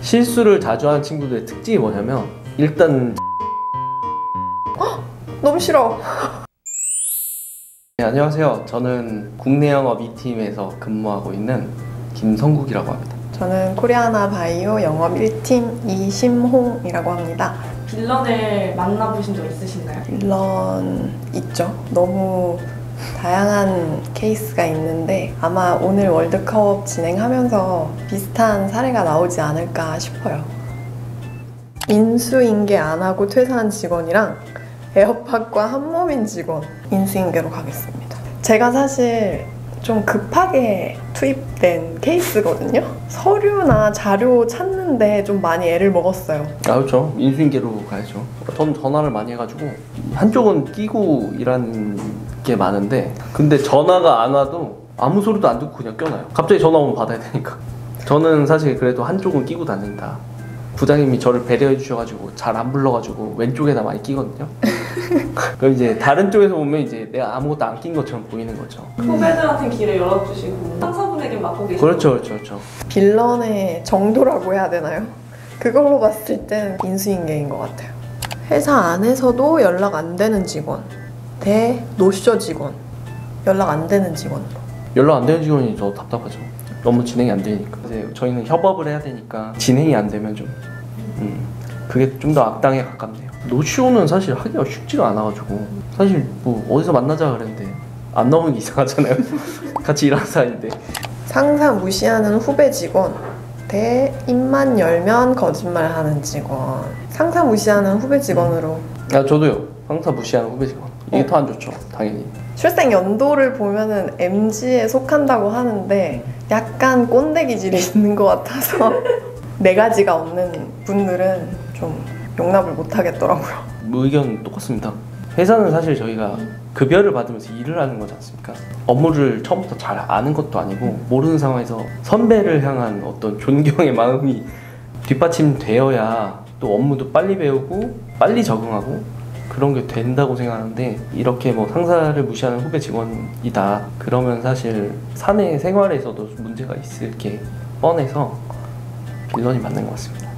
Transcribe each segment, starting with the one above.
실수를 자주 하는 친구들의 특징이 뭐냐면 일단 너무 싫어. 네, 안녕하세요. 저는 국내 영업 2팀에서 근무하고 있는 김성국이라고 합니다. 저는 코리아나 바이오 영업 1팀 이심홍이라고 합니다. 빌런을 만나보신 적 있으신가요? 빌런 있죠. 너무 다양한 케이스가 있는데 아마 오늘 월드컵 진행하면서 비슷한 사례가 나오지 않을까 싶어요. 인수인계 안 하고 퇴사한 직원이랑 에어팟과 한몸인 직원, 인수인계로 가겠습니다. 제가 사실 좀 급하게 투입된 케이스거든요. 서류나 자료 찾는데 좀 많이 애를 먹었어요. 아, 그렇죠. 인수인계로 가야죠. 전 전화를 많이 해가지고 한쪽은 끼고 일하는 게 많은데 근데 전화가 안 와도 아무 소리도 안 듣고 그냥 껴놔요. 갑자기 전화 오면 받아야 되니까. 저는 사실 그래도 한쪽은 끼고 다닌다. 부장님이 저를 배려해 주셔가지고 잘 안 불러가지고 왼쪽에다 많이 끼거든요. 그럼 이제 다른 쪽에서 보면 이제 내가 아무것도 안 낀 것처럼 보이는 거죠. 후배들한테는 길을 열어주시고 상사분에게 맡고 계시고. 그렇죠. 빌런의 정도라고 해야 되나요? 그걸로 봤을 땐 인수인계인 것 같아요. 회사 안에서도 연락 안 되는 직원 대 노쇼 직원, 연락 안 되는 직원. 연락 안 되는 직원이 더 답답하죠. 너무 진행이 안 되니까. 이제 저희는 협업을 해야 되니까 진행이 안 되면 좀 그게 좀 더 악당에 가깝네요. 노쇼는 사실 하기가 쉽지가 않아가지고 사실 뭐 어디서 만나자 그랬는데 안 나오는 게 이상하잖아요. 같이 일하는 사이인데. 상사 무시하는 후배 직원 대 입만 열면 거짓말하는 직원. 상사 무시하는 후배 직원으로. 아, 저도요. 상사 무시하는 후배 직원. 이게 더 안 좋죠, 당연히. 출생 연도를 보면은 MZ에 속한다고 하는데 약간 꼰대 기질이 있는 것 같아서 네 가지가 없는 분들은 좀 용납을 못 하겠더라고요. 의견 똑같습니다. 회사는 사실 저희가 급여를 받으면서 일을 하는 거지 않습니까? 업무를 처음부터 잘 아는 것도 아니고 모르는 상황에서 선배를 향한 어떤 존경의 마음이 뒷받침되어야 또 업무도 빨리 배우고 빨리 적응하고 그런 게 된다고 생각하는데 이렇게 뭐 상사를 무시하는 후배 직원이다 그러면 사실 사내 생활에서도 문제가 있을 게 뻔해서 빌런이 맞는 것 같습니다.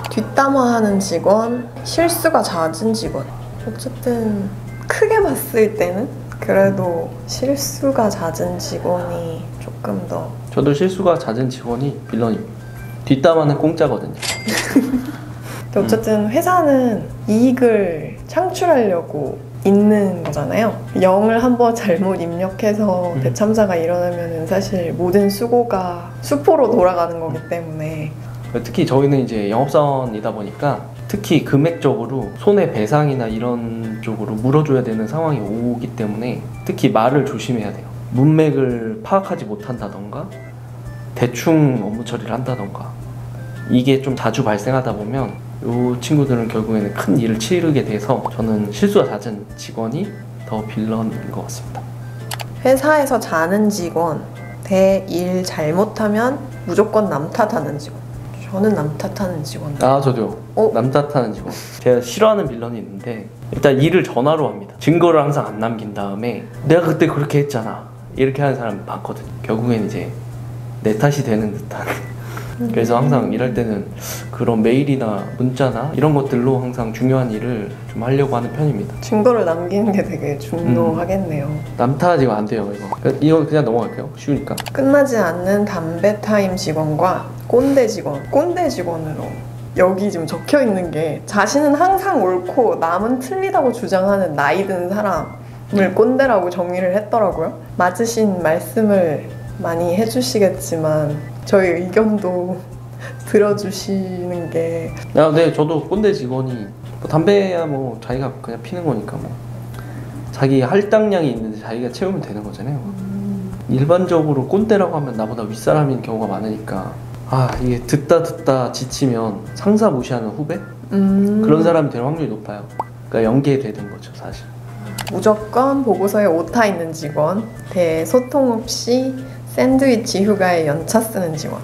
뒷담화하는 직원, 실수가 잦은 직원. 어쨌든 크게 봤을 때는 그래도 실수가 잦은 직원이 조금 더. 저도 실수가 잦은 직원이 빌런입니다. 뒷담화는 공짜거든요. 근데 어쨌든 회사는 이익을 창출하려고 있는 거잖아요. 0을 한번 잘못 입력해서 대참사가 일어나면 사실 모든 수고가 수포로 돌아가는 거기 때문에. 특히 저희는 이제 영업사원이다 보니까 특히 금액적으로 손해배상이나 이런 쪽으로 물어줘야 되는 상황이 오기 때문에 특히 말을 조심해야 돼요. 문맥을 파악하지 못한다던가 대충 업무 처리를 한다던가 이게 좀 자주 발생하다 보면 이 친구들은 결국에는 큰 일을 치르게 돼서 저는 실수가 잦은 직원이 더 빌런인 것 같습니다. 회사에서 자는 직원 대 일 잘못하면 무조건 남 탓하는 직원. 저는 남 탓하는 직원. 아, 저도요. 남 탓하는 직원. 제가 싫어하는 빌런이 있는데 일단 일을 전화로 합니다. 증거를 항상 안 남긴 다음에 내가 그때 그렇게 했잖아 이렇게 하는 사람 많거든요. 결국엔 이제 내 탓이 되는 듯한. 그래서 항상 일할 때는 그런 메일이나 문자나 이런 것들로 항상 중요한 일을 좀 하려고 하는 편입니다. 증거를 남기는 게 되게 중요하겠네요. 남 탓이고 안 돼요 이거 그냥 넘어갈게요. 쉬우니까. 끝나지 않는 담배 타임 직원과 꼰대 직원. 꼰대 직원으로 여기 지금 적혀 있는 게 자신은 항상 옳고 남은 틀리다고 주장하는 나이 든 사람을 꼰대라고 정의를 했더라고요. 맞으신 말씀을 많이 해주시겠지만 저희 의견도 들어주시는 게. 네, 저도 꼰대 직원이 뭐 담배야 뭐 자기가 그냥 피는 거니까 뭐 자기 할당량이 있는데 자기가 채우면 되는 거잖아요. 일반적으로 꼰대라고 하면 나보다 윗사람인 경우가 많으니까 이게 듣다 지치면 상사 무시하는 후배? 그런 사람이 될 확률이 높아요. 그러니까 연계되는 거죠 사실. 무조건 보고서에 오타 있는 직원 대 소통 없이 샌드위치 휴가에 연차 쓰는 직원.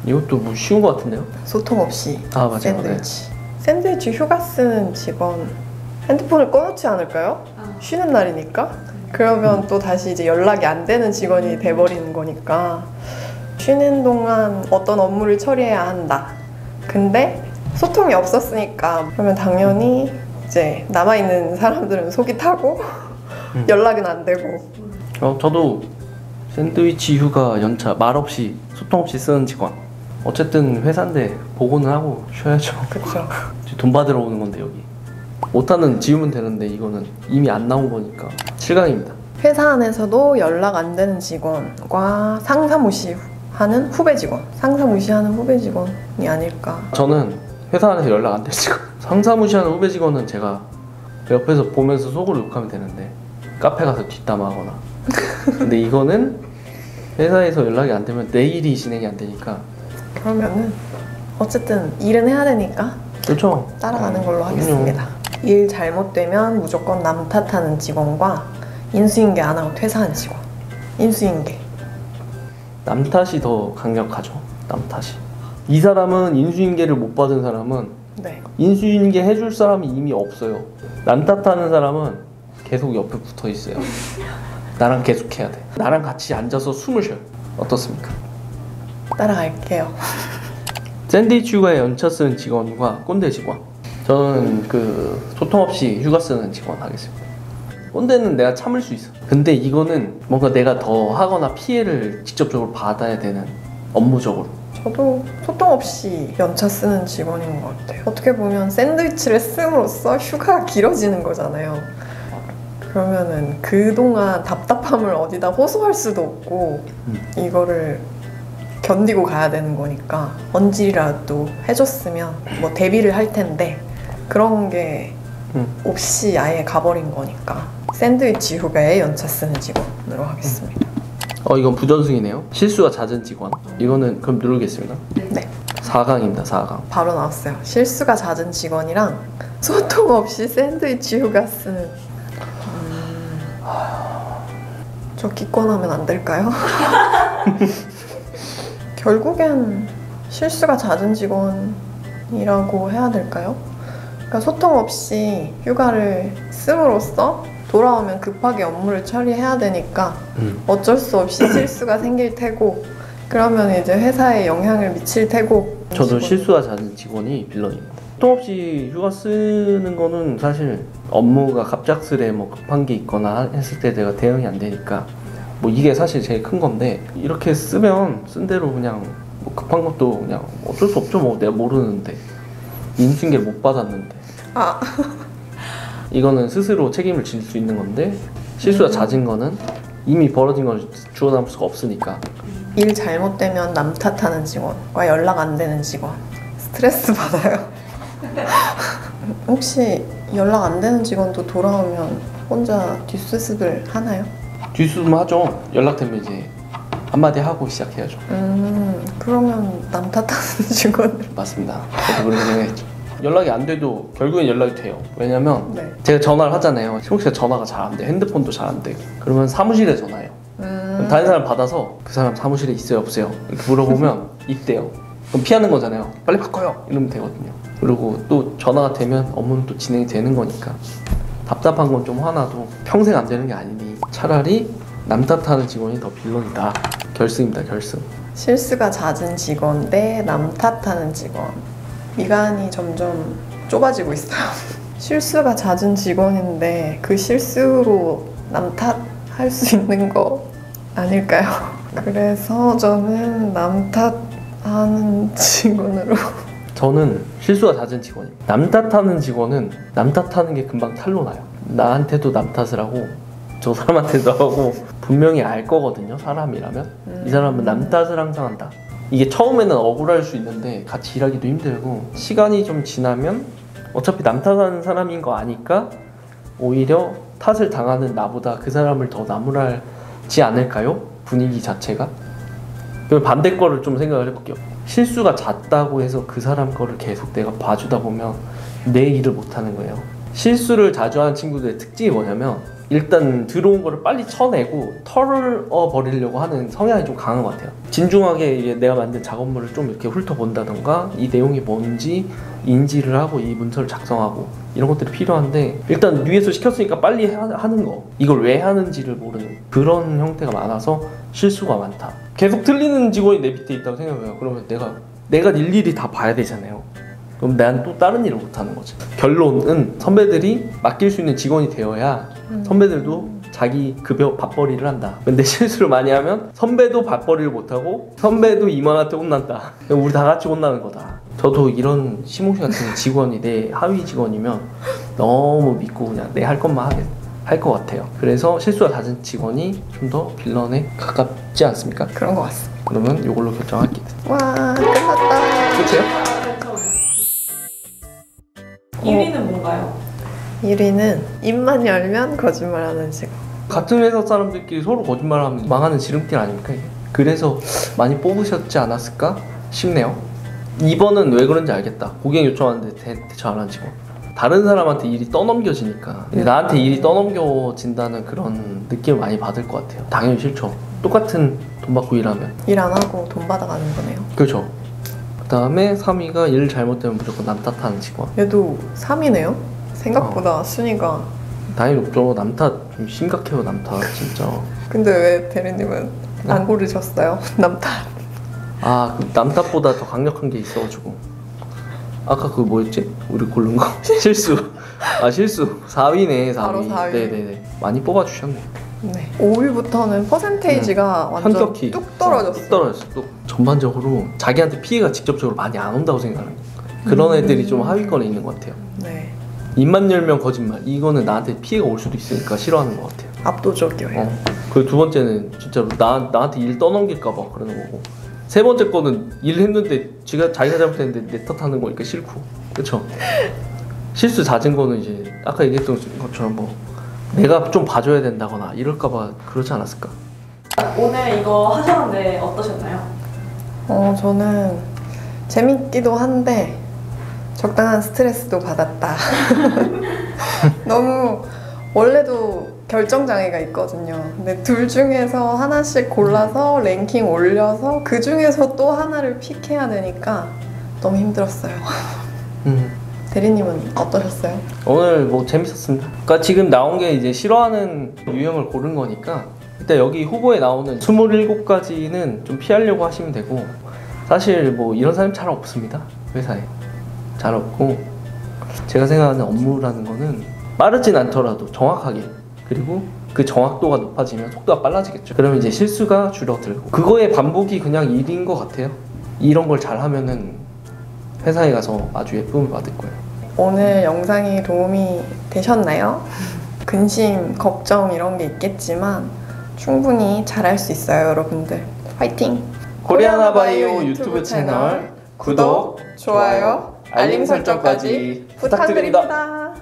이것도 뭐 쉬운 것 같은데요? 소통 없이 맞아요. 샌드위치. 샌드위치 휴가 쓰는 직원 핸드폰을 꺼놓지 않을까요? 쉬는 날이니까. 그러면 또 다시 이제 연락이 안 되는 직원이 돼버리는 거니까 쉬는 동안 어떤 업무를 처리해야 한다. 근데 소통이 없었으니까 그러면 당연히 이제 남아있는 사람들은 속이 타고 연락은 안 되고. 저도 샌드위치 휴가 연차 말없이 소통 없이 쓰는 직원. 어쨌든 회사인데 보고는 하고 쉬어야죠. 그쵸. 돈 받으러 오는 건데 여기 못하는 지우면 되는데 이거는 이미 안 나온 거니까 실강입니다. 회사 안에서도 연락 안 되는 직원과 상사 무시하는 후배 직원. 상사 무시하는 후배 직원이 아닐까. 저는 회사 안에서 연락 안 될 직원. 상사 무시하는 후배 직원은 제가 옆에서 보면서 속으로 욕하면 되는데 카페 가서 뒷담화하거나. 근데 이거는 회사에서 연락이 안 되면 내일이 진행이 안 되니까. 그러면은 어쨌든 일은 해야 되니까 그렇죠. 따라가는 걸로 하겠습니다. 일 잘못되면 무조건 남 탓하는 직원과 인수인계 안 하고 퇴사한 직원. 인수인계. 남 탓이 더 강력하죠. 남 탓이. 이 사람은 인수인계를 못 받은 사람은 네. 인수인계 해줄 사람이 이미 없어요. 남 탓하는 사람은 계속 옆에 붙어 있어요. 나랑 계속 해야 돼. 나랑 같이 앉아서 숨을 쉬어요. 어떻습니까? 따라갈게요. 샌드위치 휴가에 연차 쓰는 직원과 꼰대 직원. 저는 그 소통 없이 휴가 쓰는 직원 하겠습니다. 꼰대는 내가 참을 수 있어. 근데 이거는 뭔가 내가 더 하거나 피해를 직접적으로 받아야 되는 업무적으로. 저도 소통 없이 연차 쓰는 직원인 것 같아요. 어떻게 보면 샌드위치를 씀으로써 휴가가 길어지는 거잖아요. 그러면은 그동안 답답함을 어디다 호소할 수도 없고 이거를 견디고 가야 되는 거니까 언질이라도 해줬으면 뭐 대비를 할 텐데 그런 게 없이 아예 가버린 거니까 샌드위치 휴가에 연차 쓰는 직원으로 하겠습니다. 이건 부전승이네요. 실수가 잦은 직원. 이거는 그럼 누르겠습니다. 네. 4강입니다. 4강. 바로 나왔어요. 실수가 잦은 직원이랑 소통 없이 샌드위치 휴가 쓰는. 저 기권하면 안 될까요? 결국엔 실수가 잦은 직원이라고 해야 될까요? 그러니까 소통 없이 휴가를 씀으로써 돌아오면 급하게 업무를 처리해야 되니까 어쩔 수 없이 실수가 생길 테고 그러면 이제 회사에 영향을 미칠 테고. 저도 실수가 잦은 직원이 빌런입니다. 소통 없이 휴가 쓰는 거는 사실 업무가 갑작스레 뭐 급한 게 있거나 했을 때 내가 대응이 안 되니까 뭐 이게 사실 제일 큰 건데 이렇게 쓰면 쓴 대로 그냥 뭐 급한 것도 그냥 어쩔 수 없죠. 뭐 내가 모르는데 인수인계를 못 받았는데 이거는 스스로 책임을 질 수 있는 건데 실수가 잦은 거는 이미 벌어진 걸 주워 담을 수가 없으니까. 일 잘못되면 남 탓하는 직원과 연락 안 되는 직원 스트레스 받아요. 혹시 연락 안 되는 직원도 돌아오면 혼자 뒷수습을 하나요? 뒷수습 하죠. 연락되면 이제 한마디 하고 시작해야죠. 그러면 남 탓하는 직원. 맞습니다. 저도 그렇게 생각했죠. 연락이 안 돼도 결국엔 연락이 돼요. 왜냐면 네. 제가 전화를 하잖아요. 혹시 전화가 잘 안 돼. 핸드폰도 잘 안 돼. 그러면 사무실에 전화해요. 그럼 다른 사람 받아서 그 사람 사무실에 있어요 없어요? 이렇게 물어보면 있대요. 그럼 피하는 거잖아요. 빨리 바꿔요. 이러면 되거든요. 그리고 또 전화가 되면 업무는 또 진행이 되는 거니까 답답한 건 좀 화나도 평생 안 되는 게 아니니 차라리 남 탓하는 직원이 더 빌런이다. 결승입니다. 결승. 실수가 잦은 직원 대 남 탓하는 직원. 미간이 점점 좁아지고 있어요. 실수가 잦은 직원인데 그 실수로 남 탓할 수 있는 거 아닐까요? 그래서 저는 남 탓하는 직원으로. 저는 실수가 잦은 직원입니다. 남 탓하는 직원은 남 탓하는 게 금방 탄로 나요. 나한테도 남 탓을 하고 저 사람한테도 하고 분명히 알 거거든요. 사람이라면 이 사람은 남 탓을 항상 한다. 이게 처음에는 억울할 수 있는데 같이 일하기도 힘들고 시간이 좀 지나면 어차피 남 탓하는 사람인 거 아니까 오히려 탓을 당하는 나보다 그 사람을 더 나무랄지 않을까요? 분위기 자체가. 그럼 반대 거를 좀 생각을 해볼게요. 실수가 잦다고 해서 그 사람 거를 계속 내가 봐주다 보면 내 일을 못하는 거예요. 실수를 자주 하는 친구들의 특징이 뭐냐면 일단 들어온 거를 빨리 쳐내고 털어버리려고 하는 성향이 좀 강한 것 같아요. 진중하게 내가 만든 작업물을 좀 이렇게 훑어본다던가 이 내용이 뭔지 인지를 하고 이 문서를 작성하고 이런 것들이 필요한데 일단 위에서 시켰으니까 빨리 하는 거, 이걸 왜 하는지를 모르는 그런 형태가 많아서 실수가 많다. 계속 틀리는 직원이 내 밑에 있다고 생각해요. 그러면 내가 일일이 다 봐야 되잖아요. 그럼 난 또 다른 일을 못 하는 거지. 결론은 선배들이 맡길 수 있는 직원이 되어야 선배들도 자기 급여 밥벌이를 한다. 근데 실수를 많이 하면 선배도 밥벌이를 못하고 선배도 임원한테 혼난다. 우리 다 같이 혼나는 거다. 저도 이런 시몽씨 같은 직원이 내 하위 직원이면 너무 믿고 그냥 내 할 것만 할 것 같아요. 그래서 실수가 잦은 직원이 좀 더 빌런에 가깝지 않습니까? 그런 것 같습니다. 그러면 이걸로 결정할게요. 와, 끝났다. 끝이에요? 1위는 뭔가요? 1위는 입만 열면 거짓말하는 직원. 같은 회사 사람들끼리 서로 거짓말하면 망하는 지름길 아닙니까 이게? 그래서 많이 뽑으셨지 않았을까 싶네요. 2번은 왜 그런지 알겠다. 고객 요청하는데 대처 안 한 직원. 다른 사람한테 일이 떠넘겨지니까 나한테 일이 떠넘겨진다는 그런 느낌을 많이 받을 것 같아요. 당연히 싫죠. 똑같은 돈 받고 일하면. 일 안 하고 돈 받아가는 거네요. 그렇죠. 그 다음에 3위가 일 잘못되면 무조건 남 탓하는 직원. 얘도 3위네요? 생각보다 순위가. 당연히 높죠. 남 탓 좀 심각해요. 남 탓 진짜. 근데 왜 대리님은 안 고르셨어요? 남 탓. 아, 남 탓보다 더 강력한 게 있어가지고. 아까 그 뭐였지? 우리 고른 거? 실수. 아, 실수. 4위네, 4위. 바로 4위. 네네네. 많이 뽑아주셨네. 네. 5위부터는 퍼센테이지가 완전 현격히 뚝 떨어졌어요. 뚝 떨어졌어. 뚝. 전반적으로 자기한테 피해가 직접적으로 많이 안 온다고 생각하는 거예요. 그런 애들이 좀 하위권에 있는 것 같아요. 네. 입만 열면 거짓말. 이거는 나한테 피해가 올 수도 있으니까 싫어하는 것 같아요. 압도적이에요. 그 두 번째는 진짜로 나한테 일 떠넘길까봐 그러는 거고. 세 번째 거는 일 했는데 자기가 잘못했는데 내 탓하는 거니까 싫고. 그렇죠? 실수 잦은 거는 이제 아까 얘기했던 것처럼 뭐 내가 좀 봐줘야 된다거나 이럴까봐 그러지 않았을까? 오늘 이거 하셨는데 어떠셨나요? 저는 재밌기도 한데 적당한 스트레스도 받았다. 너무 원래도 결정장애가 있거든요. 근데 둘 중에서 하나씩 골라서 랭킹 올려서 그 중에서 또 하나를 픽해야 되니까 너무 힘들었어요. 대리님은 어떠셨어요? 오늘 뭐 재밌었습니다. 그러니까 지금 나온 게 이제 싫어하는 유형을 고른 거니까 일단 여기 후보에 나오는 27가지는 좀 피하려고 하시면 되고 사실 뭐 이런 사람이 잘 없습니다. 회사에. 잘 없고 제가 생각하는 업무라는 거는 빠르진 않더라도 정확하게 그리고 그 정확도가 높아지면 속도가 빨라지겠죠. 그러면 이제 실수가 줄어들고 그거의 반복이 그냥 일인 것 같아요. 이런 걸 잘하면은 회사에 가서 아주 예쁨을 받을 거예요. 오늘 영상이 도움이 되셨나요? 근심, 걱정 이런 게 있겠지만 충분히 잘할 수 있어요, 여러분들. 화이팅! 코리아나바이오 유튜브 채널 구독, 좋아요, 알림 설정까지 부탁드립니다.